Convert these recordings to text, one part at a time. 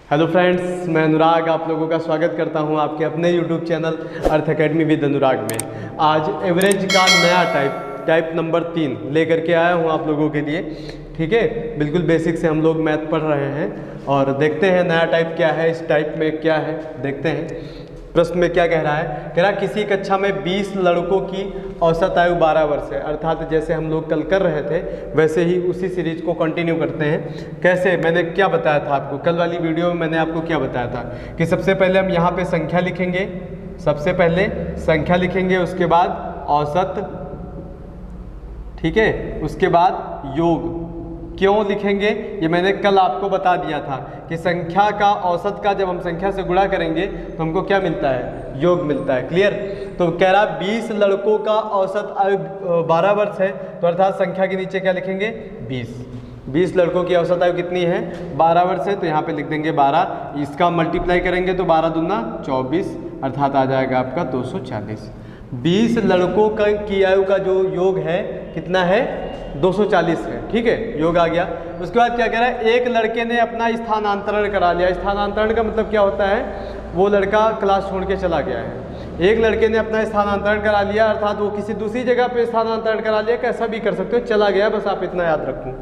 Hello friends, मैं अनुराग आप लोगों का स्वागत करता हूं आपके अपने YouTube channel Arth academy with Anurag में। आज एवरेज का नया टाइप नंबर 3 लेकर के आया हूं आप लोगों के लिए। ठीक है, बिल्कुल बेसिक से हम लोग मैथ पढ़ रहे हैं और देखते हैं नया टाइप क्या है, इस टाइप में क्या है। देखते हैं प्रश्न में क्या कह रहा है। कह रहा किसी कक्षा में 20 लड़कों की औसत आयु 12 वर्ष है। अर्थात जैसे हम लोग कल कर रहे थे वैसे ही उसी सीरीज को कंटिन्यू करते हैं। कैसे, मैंने क्या बताया था आपको कल वाली वीडियो में, मैंने आपको क्या बताया था कि सबसे पहले हम यहाँ पे संख्या लिखेंगे, सबसे पहले संख्या लिखेंगे, उसके बाद औसत, ठीक है, उसके बाद योग। क्यों लिखेंगे ये मैंने कल आपको बता दिया था कि संख्या का औसत का जब हम संख्या से गुणा करेंगे तो हमको क्या मिलता है, योग मिलता है। क्लियर। तो कह रहा 20 लड़कों का औसत आयु 12 वर्ष है, तो अर्थात संख्या के नीचे क्या लिखेंगे, 20 लड़कों की औसत आयु कितनी है, 12 वर्ष है, तो यहाँ पे लिख देंगे 12। इसका मल्टीप्लाई करेंगे तो 12 दूना 24, अर्थात आ जाएगा आपका 240। 20 लड़कों की आयु का जो योग है कितना है, 240 है। ठीक है, योग आ गया। उसके बाद क्या कह रहा है, एक लड़के ने अपना स्थानांतरण करा लिया। स्थानांतरण का मतलब क्या होता है, वो लड़का क्लास छोड़ के चला गया है। एक लड़के ने अपना स्थानांतरण करा लिया, अर्थात वो किसी दूसरी जगह पे स्थानांतरण करा लिया, कैसा भी कर सकते हो, चला गया, बस आप इतना याद रखो।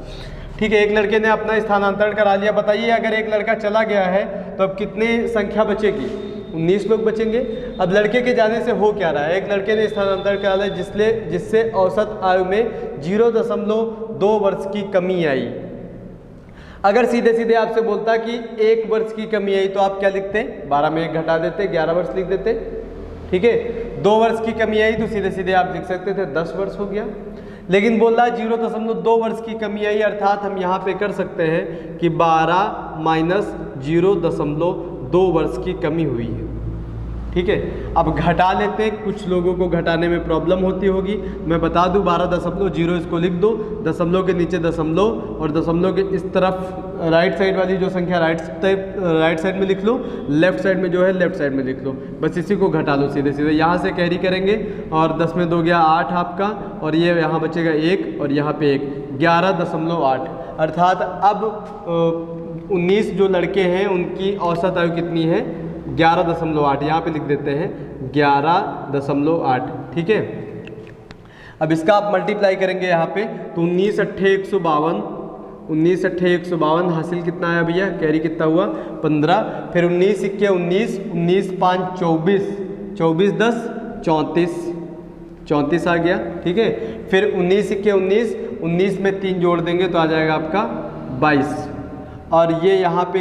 ठीक है, एक लड़के ने अपना स्थानांतरण करा लिया। बताइए अगर एक लड़का चला गया है तो अब कितनी संख्या बचेगी, 19 लोग बचेंगे। अब लड़के के जाने से हो क्या रहा है, एक लड़के ने स्थानांतरण करा लिया जिससे औसत आयु में 0.2 वर्ष की कमी आई। अगर सीधे सीधे आपसे बोलता कि 1 वर्ष की कमी आई तो आप क्या लिखते, 12 में 1 घटा देते, 11 वर्ष लिख देते। ठीक है, 2 वर्ष की कमी आई तो सीधे सीधे आप लिख सकते थे 10 वर्ष हो गया। लेकिन बोल रहा है 0.2 वर्ष की कमी आई, अर्थात हम यहाँ पे कर सकते हैं कि 12 माइनस 0.2 वर्ष की कमी हुई है। ठीक है, अब घटा लेते हैं, कुछ लोगों को घटाने में प्रॉब्लम होती होगी, मैं बता दूं 12.0 इसको लिख दो, दशमलव के नीचे दशमलव और दशमलव के इस तरफ राइट साइड वाली जो संख्या राइट साइड में लिख लो, लेफ्ट साइड में जो है लेफ्ट साइड में लिख लो, बस इसी को घटा लो सीधे सीधे। यहाँ से कैरी करेंगे और 10 में 2 गया 8 आपका, और ये यहाँ बचेगा 1 और यहाँ पे 1, 11.8। अर्थात अब 19 जो लड़के हैं उनकी औसत आयु कितनी है, 11.8। यहाँ पे लिख देते हैं 11.8। ठीक है, अब इसका आप मल्टीप्लाई करेंगे यहाँ पे तो 19 अट्ठे 152, 19 अट्ठे 152 हासिल कितना आया भैया, कैरी कितना हुआ 15, फिर 19 इक्के 19, 19 5 24, 24 10 34, 34 आ गया। ठीक है, फिर 19 इक्के 19, 19 में 3 जोड़ देंगे तो आ जाएगा आपका 22, और ये यहाँ पे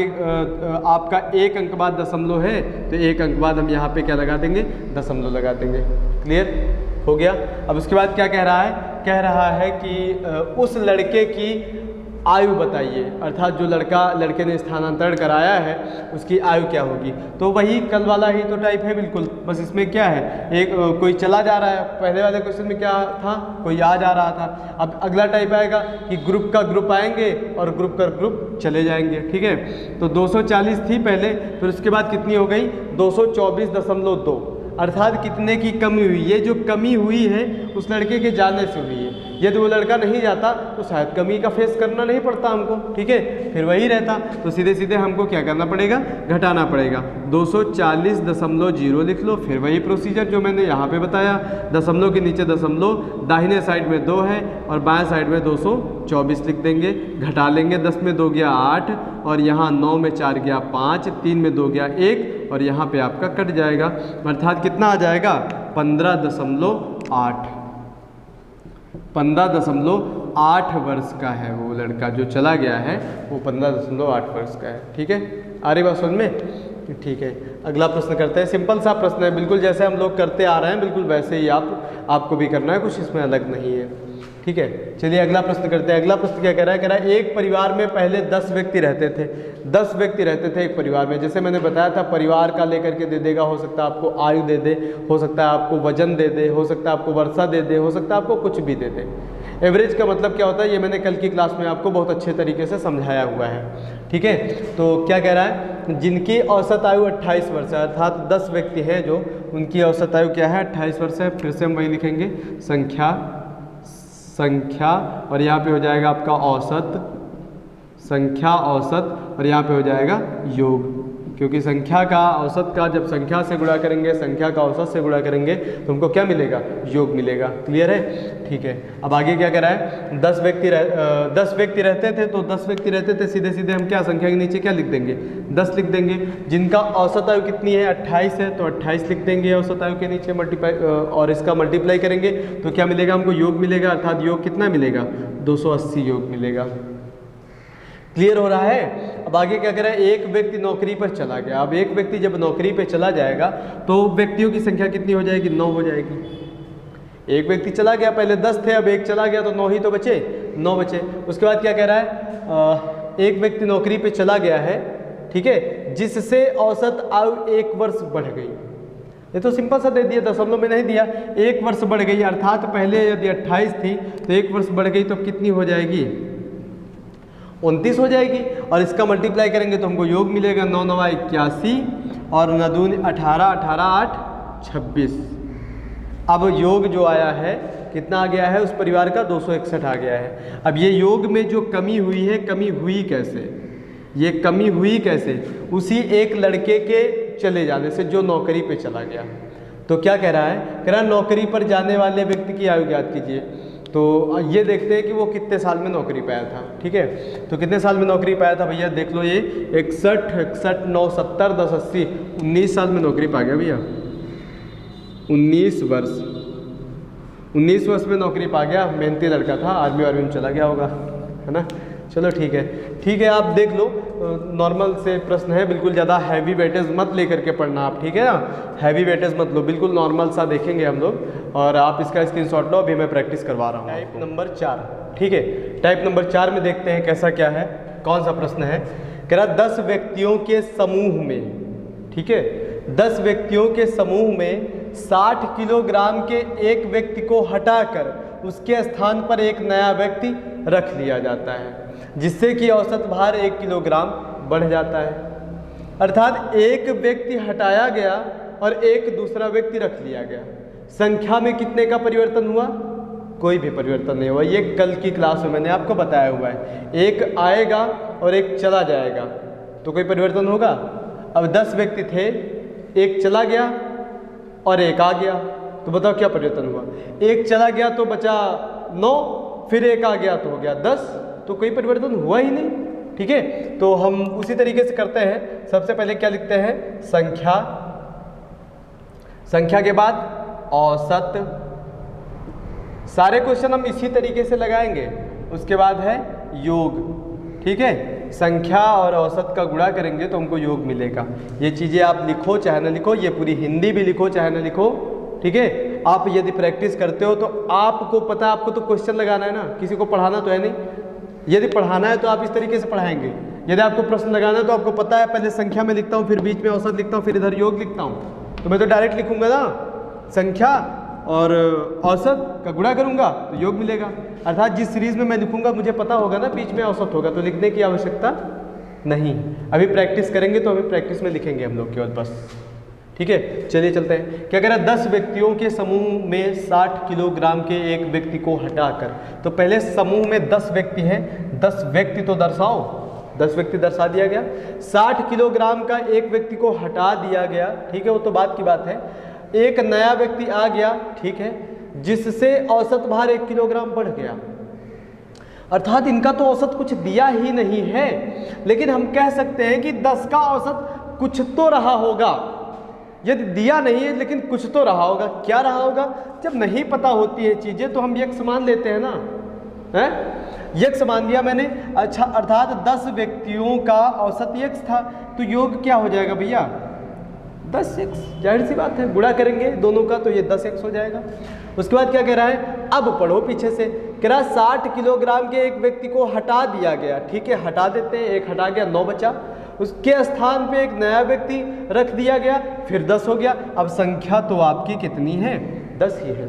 आपका 1 अंक बाद दशमलव है तो 1 अंक बाद हम यहाँ पे क्या लगा देंगे, दशमलव लगा देंगे। क्लियर हो गया। अब उसके बाद क्या कह रहा है, कह रहा है कि उस लड़के की आयु बताइए, अर्थात जो लड़के ने स्थानांतरण कराया है उसकी आयु क्या होगी। तो वही कल वाला ही तो टाइप है बिल्कुल, बस इसमें क्या है, एक कोई चला जा रहा है, पहले वाले क्वेश्चन में क्या था, कोई आ जा रहा था। अब अगला टाइप आएगा कि ग्रुप का ग्रुप आएंगे और ग्रुप का ग्रुप चले जाएंगे। ठीक है, तो 240 थी पहले, फिर उसके बाद कितनी हो गई 224.2, अर्थात कितने की कमी हुई। ये जो कमी हुई है उस लड़के के जाने से हुई है। यदि वो लड़का नहीं जाता तो शायद कमी का फेस करना नहीं पड़ता हमको। ठीक है, फिर वही रहता, तो सीधे सीधे हमको क्या करना पड़ेगा, घटाना पड़ेगा। 240.0 लिख लो, फिर वही प्रोसीजर जो मैंने यहाँ पे बताया, दशमलव के नीचे दशमलव, दाहिने साइड में 2 है और बाएं साइड में 224 लिख देंगे, घटा लेंगे, 10 में 2 गया 8 और यहाँ 9 में 4 गया 5, 3 में 2 गया 1 और यहाँ पे आपका कट जाएगा, अर्थात कितना आ जाएगा 15.8। 15.8 वर्ष का है वो लड़का जो चला गया है, वो 15.8 वर्ष का है। ठीक है, आ रही बात समझ में। ठीक है, अगला प्रश्न करते हैं। सिंपल सा प्रश्न है, बिल्कुल जैसे हम लोग करते आ रहे हैं बिल्कुल वैसे ही आपको भी करना है, कुछ इसमें अलग नहीं है। ठीक है, चलिए अगला प्रश्न करते हैं। अगला प्रश्न क्या कह रहा है, एक परिवार में पहले 10 व्यक्ति रहते थे। 10 व्यक्ति रहते थे एक परिवार में। जैसे मैंने बताया था परिवार का लेकर के दे देगा, हो सकता है आपको आयु दे दे, हो सकता है आपको वजन दे दे, हो सकता है आपको वर्षा दे दे, हो सकता है आपको कुछ भी दे दे। एवरेज का मतलब क्या होता है ये मैंने कल की क्लास में आपको बहुत अच्छे तरीके से समझाया हुआ है। ठीक है, तो क्या कह रहा है, जिनकी औसत आयु 28 वर्ष है, अर्थात 10 व्यक्ति हैं जो उनकी औसत आयु क्या है 28 वर्ष है। फिर से हम वही लिखेंगे संख्या और यहाँ पे हो जाएगा आपका औसत, संख्या औसत और यहाँ पे हो जाएगा योग। क्योंकि संख्या का औसत का जब संख्या से गुणा करेंगे, संख्या का औसत से गुणा करेंगे तो हमको क्या मिलेगा? योग मिलेगा। क्लियर है? ठीक है। अब आगे क्या करा है? 10 व्यक्ति रहते थे, तो 10 व्यक्ति रहते थे, सीधे सीधे हम क्या संख्या के नीचे क्या लिख देंगे? 10 लिख देंगे। जिनका औसत आयु कितनी है? 28 है, तो 28 लिख देंगे औसत आयु के नीचे, मल्टीप्लाई और इसका मल्टीप्लाई करेंगे तो क्या मिलेगा? हमको योग मिलेगा, अर्थात योग कितना मिलेगा? 280 योग मिलेगा। क्लियर हो रहा है? अब आगे क्या करें? एक व्यक्ति नौकरी पर चला गया। अब एक व्यक्ति जब नौकरी पे चला जाएगा तो व्यक्तियों की संख्या कितनी हो जाएगी? 9 हो जाएगी। एक व्यक्ति चला गया, पहले 10 थे, अब एक चला गया तो 9 ही तो बचे, 9 बचे। उसके बाद क्या कह रहा है? एक व्यक्ति नौकरी पे चला गया है, ठीक है, जिससे औसत आयु 1 वर्ष बढ़ गई। ये तो सिंपल सा दे दिया, दशमलव में नहीं दिया। 1 वर्ष बढ़ गई, अर्थात पहले यदि 28 थी तो 1 वर्ष बढ़ गई तो कितनी हो जाएगी? 29 हो जाएगी। और इसका मल्टीप्लाई करेंगे तो हमको योग मिलेगा 9 9 81 और 9 दूनी 18, 18 8 26। अब योग जो आया है कितना आ गया है? उस परिवार का 261 आ गया है। अब ये योग में जो कमी हुई है, कमी हुई कैसे? ये कमी हुई कैसे? उसी एक लड़के के चले जाने से, जो नौकरी पे चला गया। तो क्या कह रहा है? कह रहा है नौकरी पर जाने वाले व्यक्ति की आयु ज्ञात कीजिए। तो ये देखते हैं कि वो कितने साल में नौकरी पाया था। ठीक है, तो कितने साल में नौकरी पाया था भैया? देख लो, ये 61, 61, 9, 70, 10, 80, 19 साल में नौकरी पा गया भैया। 19 वर्ष में नौकरी पा गया। मेहनती लड़का था, आर्मी वार्मी में चला गया होगा, है ना। चलो ठीक है, ठीक है, आप देख लो, नॉर्मल से प्रश्न है, बिल्कुल ज़्यादा हैवी वेटेज मत लेकर के पढ़ना आप, ठीक है ना। हैवी वेटेज मत लो, बिल्कुल नॉर्मल सा देखेंगे हम लोग, और आप इसका स्क्रीनशॉट लो, अभी मैं प्रैक्टिस करवा रहा हूँ। टाइप नंबर 4, ठीक है, टाइप नंबर 4 में देखते हैं कैसा क्या है, कौन सा प्रश्न है। कह रहा 10 व्यक्तियों के समूह में, ठीक है, 10 व्यक्तियों के समूह में 60 किलोग्राम के एक व्यक्ति को हटाकर उसके स्थान पर एक नया व्यक्ति रख लिया जाता है, जिससे कि औसत भार 1 किलोग्राम बढ़ जाता है। अर्थात एक व्यक्ति हटाया गया और एक दूसरा व्यक्ति रख लिया गया। संख्या में कितने का परिवर्तन हुआ? कोई भी परिवर्तन नहीं हुआ। ये कल की क्लास में मैंने आपको बताया हुआ है। एक आएगा और एक चला जाएगा तो कोई परिवर्तन होगा? अब 10 व्यक्ति थे, एक चला गया और एक आ गया, तो बताओ क्या परिवर्तन हुआ? एक चला गया तो बचा 9, फिर एक आ गया तो हो गया 10, तो कोई परिवर्तन हुआ ही नहीं। ठीक है, तो हम उसी तरीके से करते हैं। सबसे पहले क्या लिखते हैं? संख्या, संख्या के बाद औसत। सारे क्वेश्चन हम इसी तरीके से लगाएंगे। उसके बाद है योग, ठीक है, संख्या और औसत का गुणा करेंगे तो हमको योग मिलेगा। ये चीज़ें आप लिखो चाहे ना लिखो, ये पूरी हिंदी भी लिखो चाहे ना लिखो, ठीक है। आप यदि प्रैक्टिस करते हो तो आपको पता है, आपको तो क्वेश्चन लगाना है ना, किसी को पढ़ाना तो है नहीं। यदि पढ़ाना है तो आप इस तरीके से पढ़ाएंगे। यदि आपको प्रश्न लगाना है तो आपको पता है, पहले संख्या में लिखता हूँ, फिर बीच में औसत लिखता हूँ, फिर इधर योग लिखता हूँ। तो मैं तो डायरेक्ट लिखूंगा ना, संख्या और औसत का गुणा करूंगा तो योग मिलेगा। अर्थात जिस सीरीज में मैं लिखूंगा मुझे पता होगा ना बीच में औसत होगा, तो लिखने की आवश्यकता नहीं। अभी प्रैक्टिस करेंगे तो अभी प्रैक्टिस में लिखेंगे हम लोग केवल, बस। ठीक है, चलिए चलते हैं। क्या कह रहा है? 10 व्यक्तियों के समूह में 60 किलोग्राम के एक व्यक्ति को हटाकर, तो पहले समूह में 10 व्यक्ति हैं, 10 व्यक्ति तो दर्शाओ, 10 व्यक्ति दर्शा दिया गया। 60 किलोग्राम का एक व्यक्ति को हटा दिया गया, ठीक है, वो तो बात की बात है। एक नया व्यक्ति आ गया, ठीक है, जिससे औसत भार 1 किलोग्राम बढ़ गया। अर्थात इनका तो औसत कुछ दिया ही नहीं है, लेकिन हम कह सकते हैं कि 10 का औसत कुछ तो रहा होगा। यदि दिया नहीं है लेकिन कुछ तो रहा होगा। क्या रहा होगा? जब नहीं पता होती है चीज़ें तो हम यक्ष मान लेते हैं ना, है, यक्ष मान लिया मैंने। अच्छा, अर्थात 10 व्यक्तियों का औसत यक्ष था, तो योग क्या हो जाएगा भैया? 10x, जाहिर सी बात है, गुणा करेंगे दोनों का तो ये 10x हो जाएगा। उसके बाद क्या कह रहा है? अब पढ़ो पीछे से। कह रहा 60 किलोग्राम के एक व्यक्ति को हटा दिया गया, ठीक है, हटा देते हैं, एक हटा गया, 9 बचा। उसके स्थान पे एक नया व्यक्ति रख दिया गया, फिर 10 हो गया। अब संख्या तो आपकी कितनी है? 10 ही है,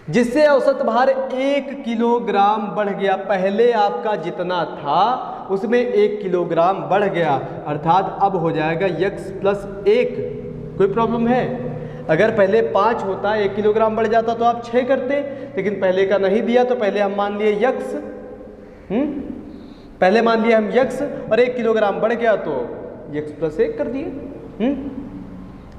जिससे औसत भार 1 किलोग्राम बढ़ गया। पहले आपका जितना था उसमें 1 किलोग्राम बढ़ गया, अर्थात अब हो जाएगा x प्लस 1। कोई प्रॉब्लम है? अगर पहले 5 होता, 1 किलोग्राम बढ़ जाता तो आप 6 करते, लेकिन पहले का नहीं दिया तो पहले हम मान लिए यक्ष, पहले मान लिया हम यक्ष और 1 किलोग्राम बढ़ गया तो x प्लस 1 कर दिए।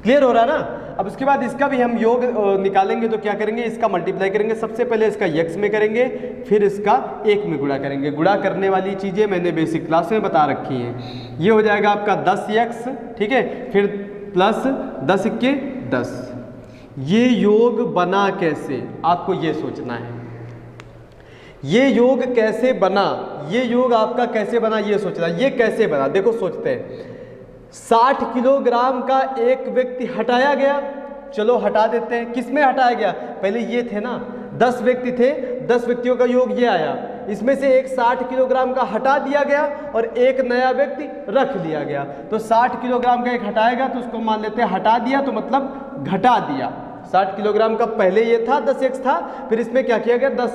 क्लियर हो रहा ना। अब उसके बाद इसका भी हम योग निकालेंगे तो क्या करेंगे, इसका मल्टीप्लाई करेंगे। सबसे पहले इसका x में करेंगे, फिर इसका 1 में गुणा करेंगे। गुणा करने वाली चीज़ें मैंने बेसिक क्लास में बता रखी हैं। ये हो जाएगा आपका 10x, ठीक है, फिर प्लस 10 के 10। ये योग बना कैसे, आपको ये सोचना है। ये योग कैसे बना, ये योग आपका कैसे बना ये सोचना। ये कैसे बना, देखो सोचते हैं। 60 किलोग्राम का एक व्यक्ति हटाया गया, चलो हटा देते हैं। किस में हटाया गया, पहले ये थे ना, 10 व्यक्ति थे, 10 व्यक्तियों का योग ये आया। इसमें से एक 60 किलोग्राम का हटा दिया गया और एक नया व्यक्ति रख लिया गया। तो 60 किलोग्राम का एक हटाएगा तो उसको मान लेते हैं हटा दिया, तो मतलब घटा दिया। 60 किलोग्राम का पहले ये था 10x था, फिर इसमें क्या किया गया,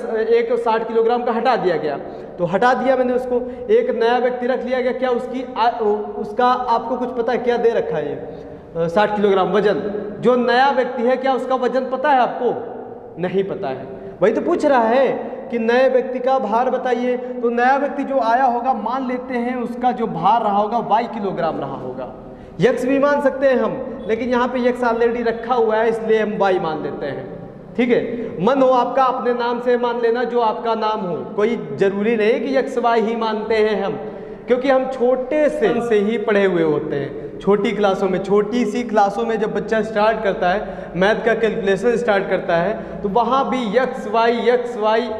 60 किलोग्राम का हटा दिया गया, तो हटा दिया मैंने उसको। एक नया व्यक्ति रख लिया गया। क्या उसका आपको कुछ पता है क्या दे रखा है ये 60 किलोग्राम वजन। जो नया व्यक्ति है क्या उसका वजन पता है आपको, नहीं पता है। वही तो पूछ रहा है कि नए व्यक्ति का भार बताइए। तो नया व्यक्ति जो आया होगा मान लेते हैं उसका जो भार रहा होगा y किलोग्राम रहा होगा। x भी मान सकते हैं हम, लेकिन यहाँ पे x ऑलरेडी रखा हुआ है इसलिए हम y मान लेते हैं। ठीक है, मन हो आपका अपने नाम से मान लेना, जो आपका नाम हो। कोई जरूरी नहीं कि x y ही मानते हैं हम, क्योंकि हम छोटे से ही पढ़े हुए होते हैं। छोटी क्लासों में, छोटी सी क्लासों में जब बच्चा स्टार्ट करता है, मैथ का कैलकुलेशन स्टार्ट करता है, तो वहाँ भी x y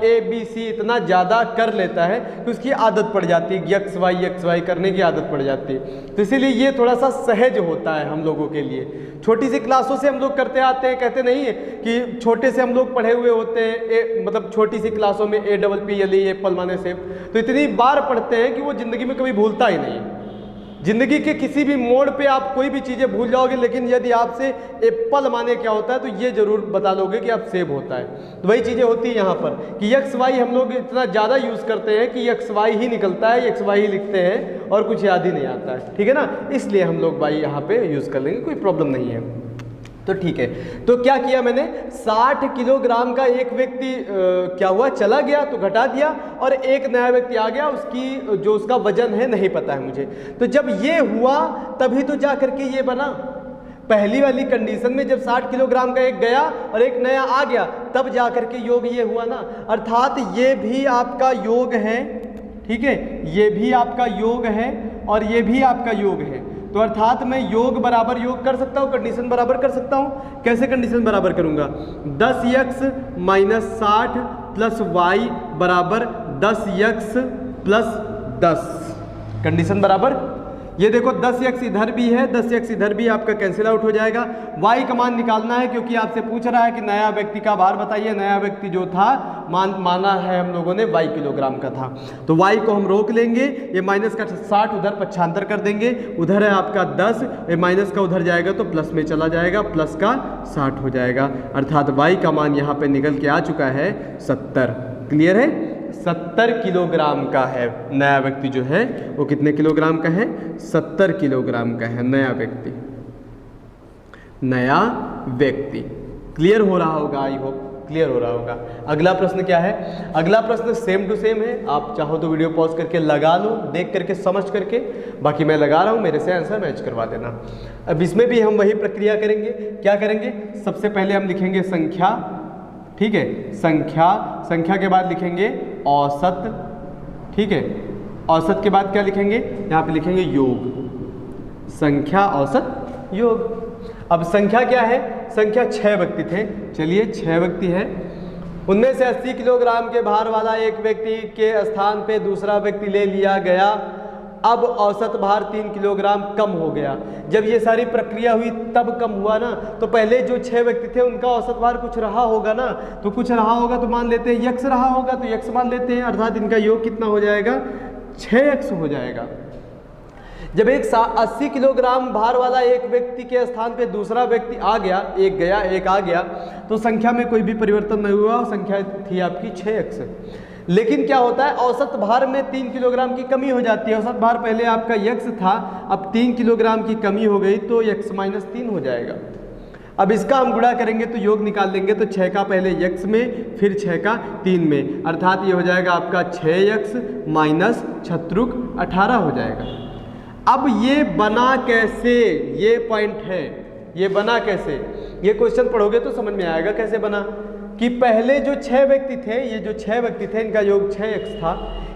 a b c इतना ज़्यादा कर लेता है कि उसकी आदत पड़ जाती है। x y करने की आदत पड़ जाती है। तो इसीलिए ये थोड़ा सा सहज होता है हम लोगों के लिए। छोटी सी क्लासों से हम लोग करते आते हैं, कहते नहीं है कि छोटे से हम लोग पढ़े हुए होते हैं। मतलब छोटी सी क्लासों में APPLE एप्पल माने सेब, तो इतनी बार पढ़ते हैं कि वो ज़िंदगी में कभी भूलता ही नहीं। जिंदगी के किसी भी मोड़ पे आप कोई भी चीज़ें भूल जाओगे, लेकिन यदि आपसे एप्पल माने क्या होता है तो ये जरूर बता लोगे कि आप सेब होता है। तो वही चीज़ें होती है यहाँ पर कि x y हम लोग इतना ज़्यादा यूज़ करते हैं कि x y ही निकलता है, x y ही लिखते हैं और कुछ याद ही नहीं आता है। ठीक है ना, इसलिए हम लोग y यहाँ पे यूज़ कर लेंगे, कोई प्रॉब्लम नहीं है। तो ठीक है, तो क्या किया मैंने, 60 किलोग्राम का एक व्यक्ति क्या हुआ, चला गया तो घटा दिया, और एक नया व्यक्ति आ गया, उसकी जो उसका वजन है नहीं पता है मुझे। तो जब ये हुआ तभी तो जा करके ये बना। पहली वाली कंडीशन में जब 60 किलोग्राम का एक गया और एक नया आ गया, तब जा करके योग ये हुआ ना। अर्थात ये भी आपका योग है, ठीक है, ये भी आपका योग है और ये भी आपका योग है। तो अर्थात मैं योग बराबर योग कर सकता हूँ, कंडीशन बराबर कर सकता हूँ। कैसे कंडीशन बराबर करूँगा, 10x माइनस 60 प्लस y बराबर 10x प्लस 10। कंडीशन बराबर, ये देखो 10x इधर भी है, 10x इधर भी, आपका कैंसिल आउट हो जाएगा। y का मान निकालना है क्योंकि आपसे पूछ रहा है कि नया व्यक्ति का भार बताइए। नया व्यक्ति जो था माना है हम लोगों ने y किलोग्राम का था, तो y को हम रोक लेंगे। ये माइनस का 60 उधर पक्षांतर कर देंगे, उधर है आपका 10, ये माइनस का उधर जाएगा तो प्लस में चला जाएगा, प्लस का 60 हो जाएगा। अर्थात y का मान यहाँ पे निकल के आ चुका है 70। क्लियर है, 70 किलोग्राम का है नया व्यक्ति जो है, वो कितने किलोग्राम का है, 70 किलोग्राम का है नया व्यक्ति। नया व्यक्ति क्लियर हो रहा होगा, आई होप क्लियर हो रहा होगा। अगला प्रश्न क्या है, अगला प्रश्न सेम टू सेम है। आप चाहो तो वीडियो पॉज करके लगा लो, देख करके समझ करके, बाकी मैं लगा रहा हूँ, मेरे से आंसर मैच करवा देना। अब इसमें भी हम वही प्रक्रिया करेंगे। क्या करेंगे, सबसे पहले हम लिखेंगे संख्या, ठीक है, संख्या के बाद लिखेंगे औसत, ठीक है, औसत के बाद क्या लिखेंगे, यहाँ पे लिखेंगे योग, संख्या औसत योग। अब संख्या क्या है, संख्या 6 व्यक्ति थे, चलिए 6 व्यक्ति है, उनमें से 80 किलोग्राम के भार वाला एक व्यक्ति के स्थान पे दूसरा व्यक्ति ले लिया गया। अब औसत भार 3 किलोग्राम कम हो गया। जब ये सारी प्रक्रिया हुई तब कम हुआ ना, तो पहले जो 6 व्यक्ति थे उनका औसत भार कुछ रहा होगा ना, तो कुछ रहा होगा तो मान लेते हैं x रहा होगा, तो x मान लेते हैं। अर्थात इनका योग कितना हो जाएगा, 6x हो जाएगा। जब एक 80 किलोग्राम भार वाला एक व्यक्ति के स्थान पे दूसरा व्यक्ति आ गया, एक गया एक आ गया, तो संख्या में कोई भी परिवर्तन नहीं हुआ, संख्या थी आपकी 6x। लेकिन क्या होता है, औसत भार में 3 किलोग्राम की कमी हो जाती है। औसत भार पहले आपका x था, अब 3 किलोग्राम की कमी हो गई तो x माइनस 3 हो जाएगा। अब इसका हम गुणा करेंगे तो योग निकाल लेंगे, तो 6 का पहले x में, फिर 6 का 3 में, अर्थात ये हो जाएगा आपका 6x माइनस 18 हो जाएगा। अब ये बना कैसे, ये पॉइंट है, ये बना कैसे, ये क्वेश्चन पढ़ोगे तो समझ में आएगा कैसे बना। कि पहले जो 6 व्यक्ति थे, ये जो 6 व्यक्ति थे इनका योग 6x था।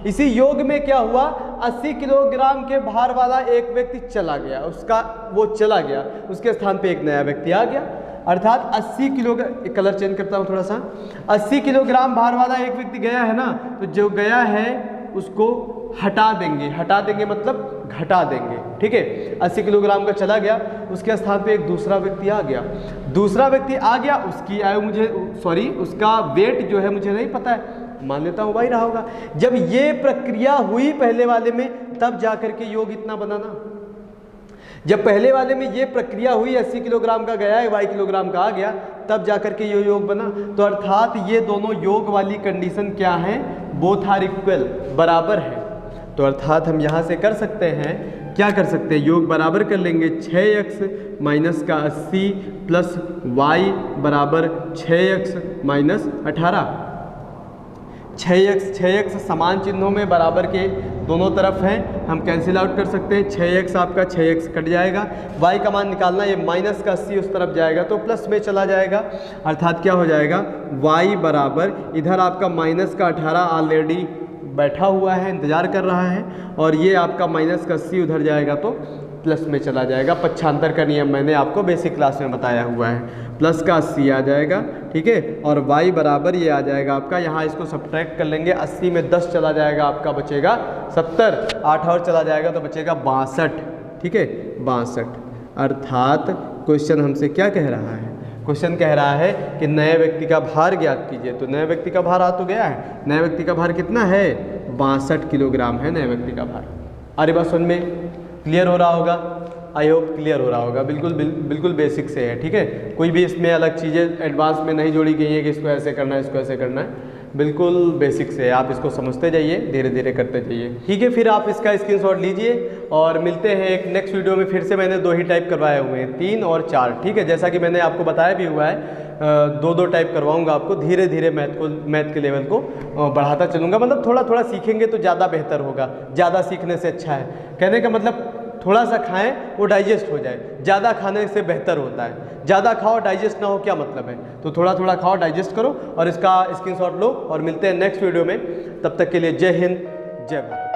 इसी योग में क्या हुआ, 80 किलोग्राम के भार वाला एक व्यक्ति चला गया, उसका वो चला गया, उसके स्थान पे एक नया व्यक्ति आ गया। अर्थात 80 किलोग्राम, कलर चेंज करता हूँ थोड़ा सा, 80 किलोग्राम भार वाला एक व्यक्ति गया है ना, तो जो गया है उसको हटा देंगे, हटा देंगे मतलब घटा देंगे, ठीक है। 80 किलोग्राम का चला गया, उसके स्थान पे एक दूसरा व्यक्ति आ गया, दूसरा व्यक्ति आ गया, उसकी आयु मुझे सॉरी उसका वेट जो है मुझे नहीं पता है, मान लेता हूँ भाई रहा होगा। जब ये प्रक्रिया हुई पहले वाले में, तब जाकर के योग इतना बना ना। जब पहले वाले में ये प्रक्रिया हुई, 80 किलोग्राम का गया, 22 किलोग्राम का आ गया, तब जाकर के ये योग बना। तो अर्थात ये दोनों योग वाली कंडीशन क्या है, बोथ आर इक्वल, बराबर है। तो अर्थात हम यहाँ से कर सकते हैं, क्या कर सकते हैं, योग बराबर कर लेंगे 6x माइनस का 80 प्लस y बराबर 6x माइनस 18। 6x समान चिन्हों में बराबर के दोनों तरफ हैं, हम कैंसिल आउट कर सकते हैं। 6x आपका 6x कट जाएगा, y का मान निकालना, ये माइनस का 80 उस तरफ जाएगा तो प्लस में चला जाएगा। अर्थात क्या हो जाएगा, y बराबर इधर आपका माइनस का 18 ऑलरेडी बैठा हुआ है, इंतज़ार कर रहा है, और ये आपका माइनस का 80 उधर जाएगा तो प्लस में चला जाएगा। पक्षांतर का नियम मैंने आपको बेसिक क्लास में बताया हुआ है। प्लस का 80 आ जाएगा, ठीक है, और y बराबर ये आ जाएगा आपका, यहाँ इसको सब्ट्रैक्ट कर लेंगे, 80 में 10 चला जाएगा, आपका बचेगा 70, 8 और चला जाएगा तो बचेगा 62, ठीक है, 62। अर्थात क्वेश्चन हमसे क्या कह रहा है, क्वेश्चन कह रहा है कि नए व्यक्ति का भार ज्ञात कीजिए। तो नए व्यक्ति का भार आ तो गया है, नए व्यक्ति का भार कितना है, 62 किलोग्राम है नए व्यक्ति का भार। अरे बात सुन में क्लियर हो रहा होगा, आई होप क्लियर हो रहा होगा, बिल्कुल बेसिक से है, ठीक है। कोई भी इसमें अलग चीज़ें एडवांस में नहीं जोड़ी गई है कि इसको ऐसे करना है, इसको ऐसे करना है, बिल्कुल बेसिक से है। आप इसको समझते जाइए, धीरे धीरे करते जाइए, ठीक है। फिर आप इसका स्क्रीनशॉट लीजिए और मिलते हैं एक नेक्स्ट वीडियो में। फिर से मैंने 2 ही टाइप करवाए हुए हैं, 3 और 4, ठीक है। जैसा कि मैंने आपको बताया भी हुआ है, 2-2 टाइप करवाऊंगा आपको, धीरे धीरे मैथ के लेवल को बढ़ाता चलूँगा। मतलब थोड़ा थोड़ा सीखेंगे तो ज़्यादा बेहतर होगा, ज़्यादा सीखने से अच्छा है। कहने का मतलब थोड़ा सा खाएं वो डाइजेस्ट हो जाए, ज़्यादा खाने से बेहतर होता है। ज़्यादा खाओ डाइजेस्ट ना हो, क्या मतलब है, तो थोड़ा थोड़ा खाओ, डाइजेस्ट करो और इसका स्क्रीनशॉट लो, और मिलते हैं नेक्स्ट वीडियो में। तब तक के लिए जय हिंद, जय भारत।